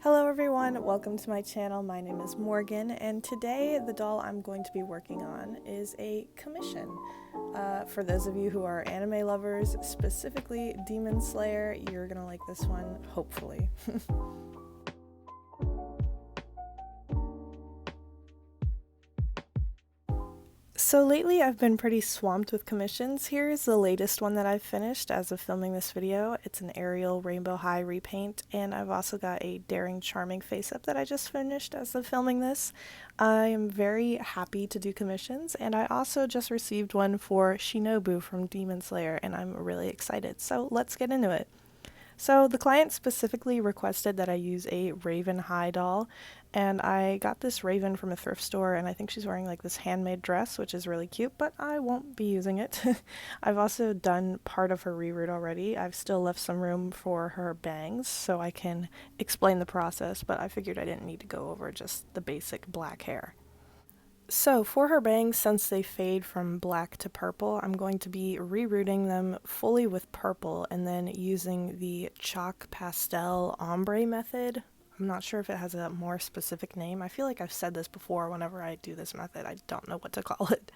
Hello everyone, welcome to my channel. My name is Morgan, and today the doll I'm going to be working on is a commission. For those of you who are anime lovers, specifically Demon Slayer, you're gonna like this one, hopefully. So lately I've been pretty swamped with commissions. Here's the latest one that I've finished as of filming this video. It's an Ariel Rainbow High repaint, and I've also got a Daring Charming face-up that I just finished as of filming this. I am very happy to do commissions, and I also just received one for Shinobu from Demon Slayer, and I'm really excited. So let's get into it. So the client specifically requested that I use a Raven High doll, and I got this Raven from a thrift store, and I think she's wearing like this handmade dress, which is really cute, but I won't be using it. I've also done part of her reroute already. I've still left some room for her bangs so I can explain the process, but I figured I didn't need to go over just the basic black hair. So for her bangs, since they fade from black to purple, I'm going to be rerouting them fully with purple and then using the chalk pastel ombre method. I'm not sure if it has a more specific name. I feel like I've said this before whenever I do this method. I don't know what to call it.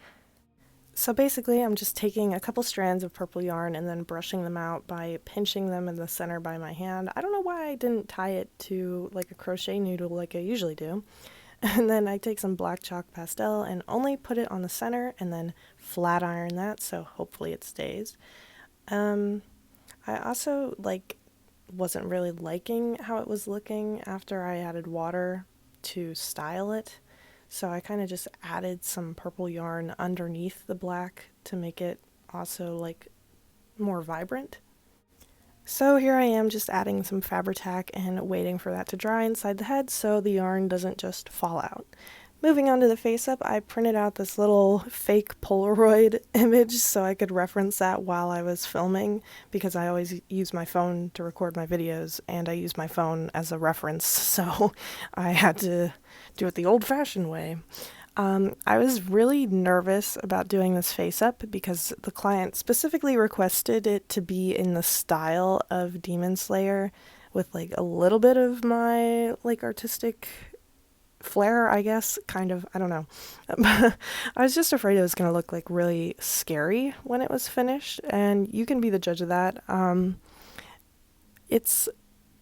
So basically, I'm just taking a couple strands of purple yarn and then brushing them out by pinching them in the center by my hand. I don't know why I didn't tie it to like a crochet needle like I usually do. And then I take some black chalk pastel and only put it on the center and then flat iron that, so hopefully it stays. I also wasn't really liking how it was looking after I added water to style it. So I kind of just added some purple yarn underneath the black to make it also like more vibrant. So here I am just adding some Fabri-Tac and waiting for that to dry inside the head so the yarn doesn't just fall out. Moving on to the face-up, I printed out this little fake Polaroid image so I could reference that while I was filming, because I always use my phone to record my videos and I use my phone as a reference, so I had to do it the old-fashioned way. I was really nervous about doing this face-up because the client specifically requested it to be in the style of Demon Slayer with like a little bit of my like artistic flair, I guess, kind of, I don't know. I was just afraid it was going to look like really scary when it was finished, and you can be the judge of that. It's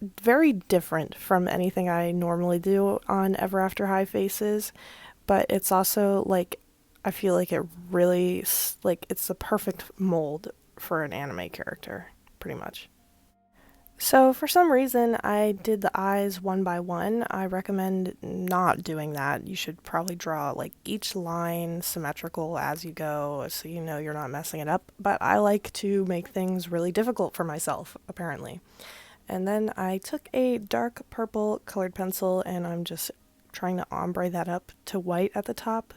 very different from anything I normally do on Ever After High faces, but it's also like I feel like it really like it's the perfect mold for an anime character, pretty much. So for some reason I did the eyes one by one. I recommend not doing that. You should probably draw like each line symmetrical as you go so you know you're not messing it up, but I like to make things really difficult for myself, apparently. And then I took a dark purple colored pencil and I'm just trying to ombre that up to white at the top.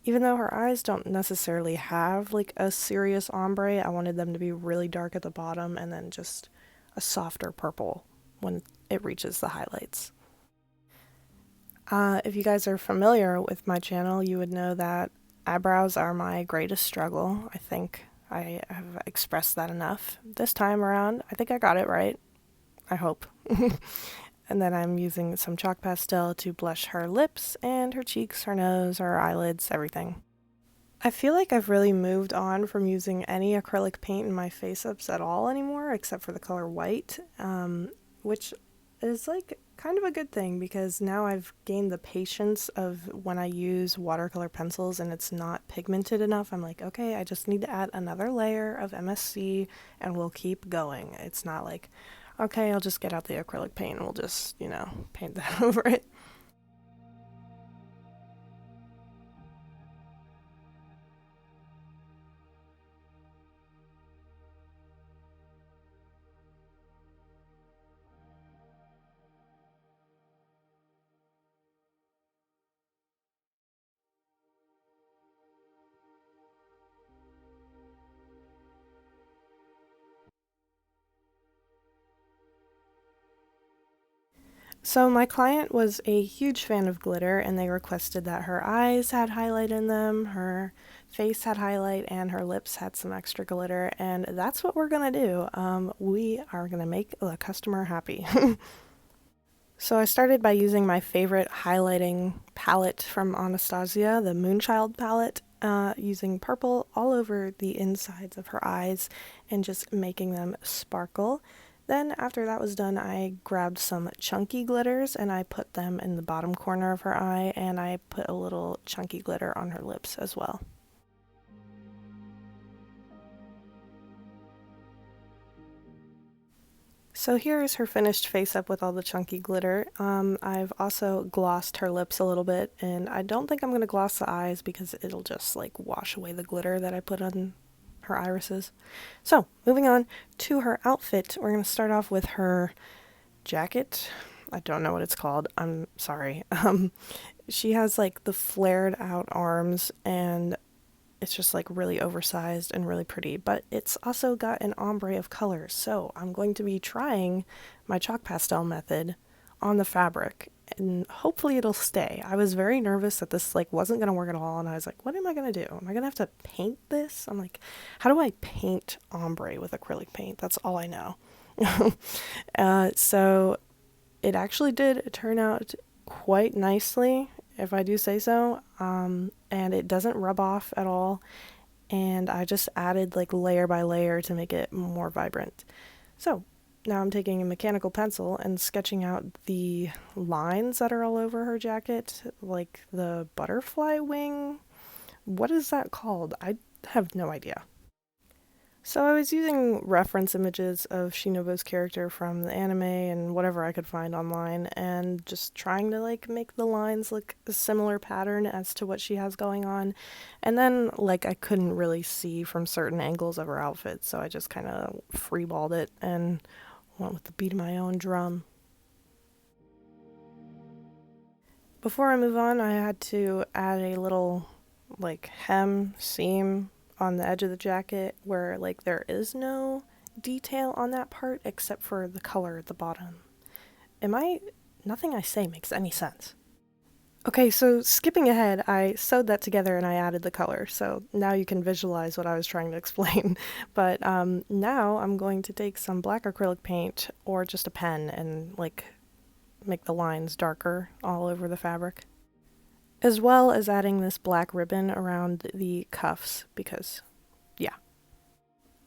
Even though her eyes don't necessarily have like a serious ombre, I wanted them to be really dark at the bottom and then just a softer purple when it reaches the highlights. If you guys are familiar with my channel, you would know that eyebrows are my greatest struggle. I think I have expressed that enough. This time around, I think I got it right. I hope. And then I'm using some chalk pastel to blush her lips and her cheeks, her nose, her eyelids, everything. I feel like I've really moved on from using any acrylic paint in my face-ups at all anymore, except for the color white, which is like kind of a good thing because now I've gained the patience of when I use watercolor pencils and it's not pigmented enough. I'm like, okay, I just need to add another layer of MSC and we'll keep going. It's not like, okay, I'll just get out the acrylic paint and we'll just, paint that over it. So my client was a huge fan of glitter and they requested that her eyes had highlight in them, her face had highlight, and her lips had some extra glitter, and that's what we're gonna do. We are gonna make the customer happy. So I started by using my favorite highlighting palette from Anastasia, the Moonchild palette, using purple all over the insides of her eyes and just making them sparkle. Then after that was done, I grabbed some chunky glitters and I put them in the bottom corner of her eye, and I put a little chunky glitter on her lips as well. So here is her finished face up with all the chunky glitter. I've also glossed her lips a little bit, and I don't think I'm going to gloss the eyes because it'll just like wash away the glitter that I put on her irises. So moving on to her outfit, we're going to start off with her jacket. I don't know what it's called. I'm sorry. She has like the flared out arms, and it's just like really oversized and really pretty, but it's also got an ombre of colors. So I'm going to be trying my chalk pastel method on the fabric, and hopefully it'll stay. I was very nervous that this like wasn't going to work at all, and I was like, what am I going to do? Am I going to have to paint this? I'm like, how do I paint ombre with acrylic paint? That's all I know. So it actually did turn out quite nicely, if I do say so, and it doesn't rub off at all, and I just added like layer by layer to make it more vibrant. So now I'm taking a mechanical pencil and sketching out the lines that are all over her jacket, like the butterfly wing. What is that called? I have no idea. So I was using reference images of Shinobu's character from the anime and whatever I could find online, and just trying to like make the lines look a similar pattern as to what she has going on. And then like I couldn't really see from certain angles of her outfit, so I just kind of freeballed it and went with the beat of my own drum. Before I move on, I had to add a little like hem seam on the edge of the jacket where like there is no detail on that part except for the color at the bottom. Nothing I say makes any sense. Okay, so skipping ahead, I sewed that together and I added the color, so now you can visualize what I was trying to explain. But now I'm going to take some black acrylic paint or just a pen and like make the lines darker all over the fabric, as well as adding this black ribbon around the cuffs because, yeah.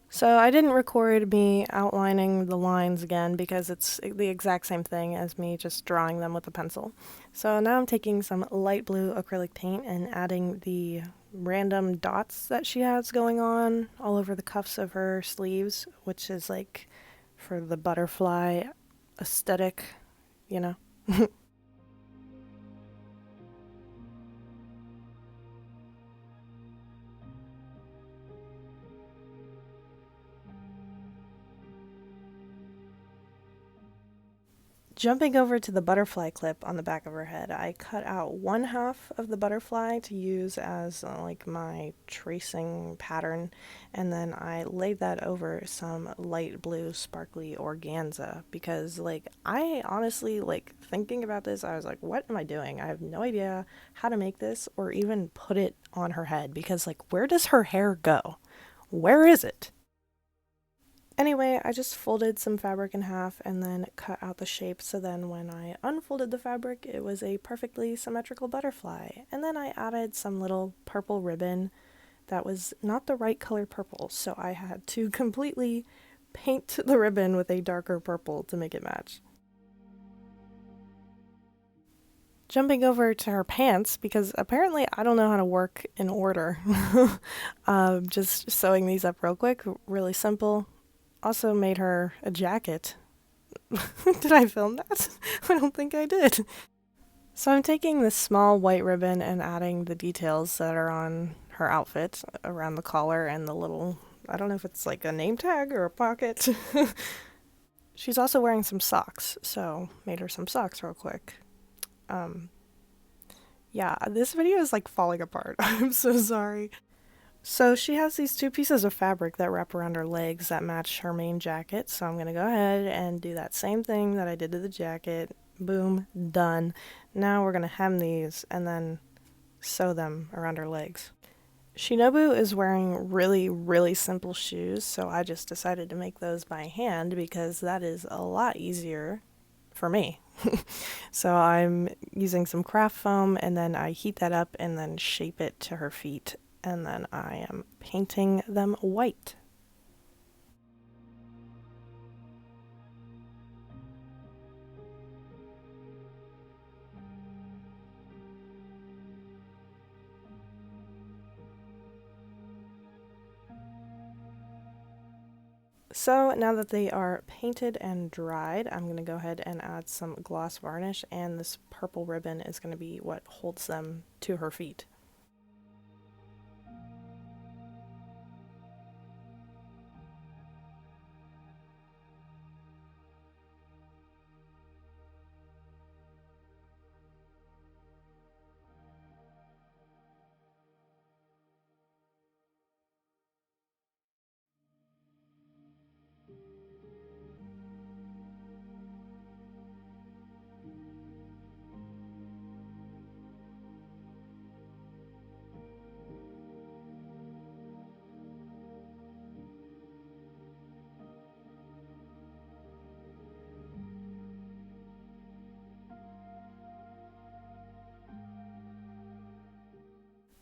So I didn't record me outlining the lines again because it's the exact same thing as me just drawing them with a pencil. So now I'm taking some light blue acrylic paint and adding the random dots that she has going on all over the cuffs of her sleeves, which is like for the butterfly aesthetic, you know? Jumping over to the butterfly clip on the back of her head, I cut out one half of the butterfly to use as like my tracing pattern, and then I laid that over some light blue sparkly organza because like I honestly like thinking about this, I was like, what am I doing? I have no idea how to make this or even put it on her head because like where does her hair go? Where is it? Anyway, I just folded some fabric in half and then cut out the shape, so then when I unfolded the fabric, it was a perfectly symmetrical butterfly. And then I added some little purple ribbon that was not the right color purple, so I had to completely paint the ribbon with a darker purple to make it match. Jumping over to her pants, because apparently I don't know how to work in order. Just sewing these up real quick, really simple. Also made her a jacket. Did I film that? I don't think I did. So I'm taking this small white ribbon and adding the details that are on her outfit around the collar and the little, I don't know if it's like a name tag or a pocket. She's also wearing some socks, so made her some socks real quick. Yeah, this video is like falling apart. I'm so sorry. So she has these two pieces of fabric that wrap around her legs that match her main jacket. So I'm going to go ahead and do that same thing that I did to the jacket. Boom, done. Now we're going to hem these and then sew them around her legs. Shinobu is wearing really, really simple shoes, so I just decided to make those by hand because that is a lot easier for me. So I'm using some craft foam and then I heat that up and then shape it to her feet. And then I am painting them white. So now that they are painted and dried, I'm going to go ahead and add some gloss varnish, and this purple ribbon is going to be what holds them to her feet.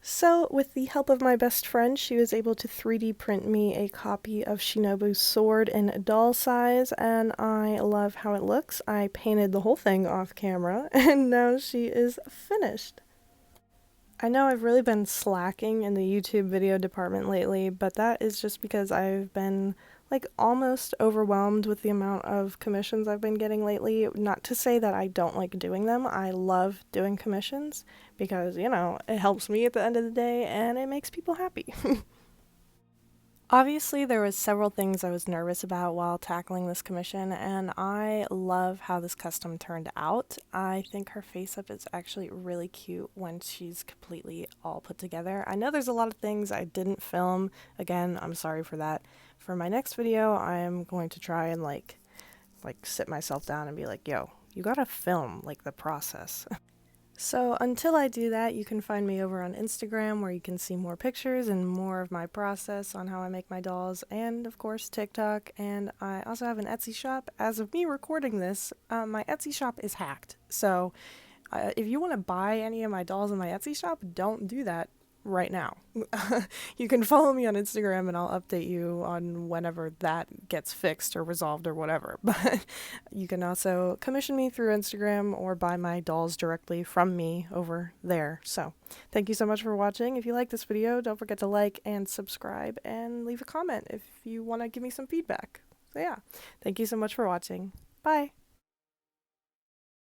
So, with the help of my best friend, she was able to 3D print me a copy of Shinobu's sword in doll size, and I love how it looks. I painted the whole thing off camera, and now she is finished. I know I've really been slacking in the YouTube video department lately, but that is just because I've been like almost overwhelmed with the amount of commissions I've been getting lately. Not to say that I don't like doing them. I love doing commissions because, it helps me at the end of the day and it makes people happy. Obviously, there was several things I was nervous about while tackling this commission, and I love how this custom turned out. I think her face up is actually really cute when she's completely all put together. I know there's a lot of things I didn't film. Again, I'm sorry for that. For my next video, I am going to try and like sit myself down and be like, yo, you gotta film like the process. So until I do that, you can find me over on Instagram where you can see more pictures and more of my process on how I make my dolls, and of course TikTok, and I also have an Etsy shop. As of me recording this, my Etsy shop is hacked. So if you want to buy any of my dolls in my Etsy shop, don't do that right now. You can follow me on Instagram and I'll update you on whenever that gets fixed or resolved or whatever. But you can also commission me through Instagram or buy my dolls directly from me over there. So thank you so much for watching. If you like this video, don't forget to like and subscribe and leave a comment if you want to give me some feedback. So yeah, thank you so much for watching. Bye!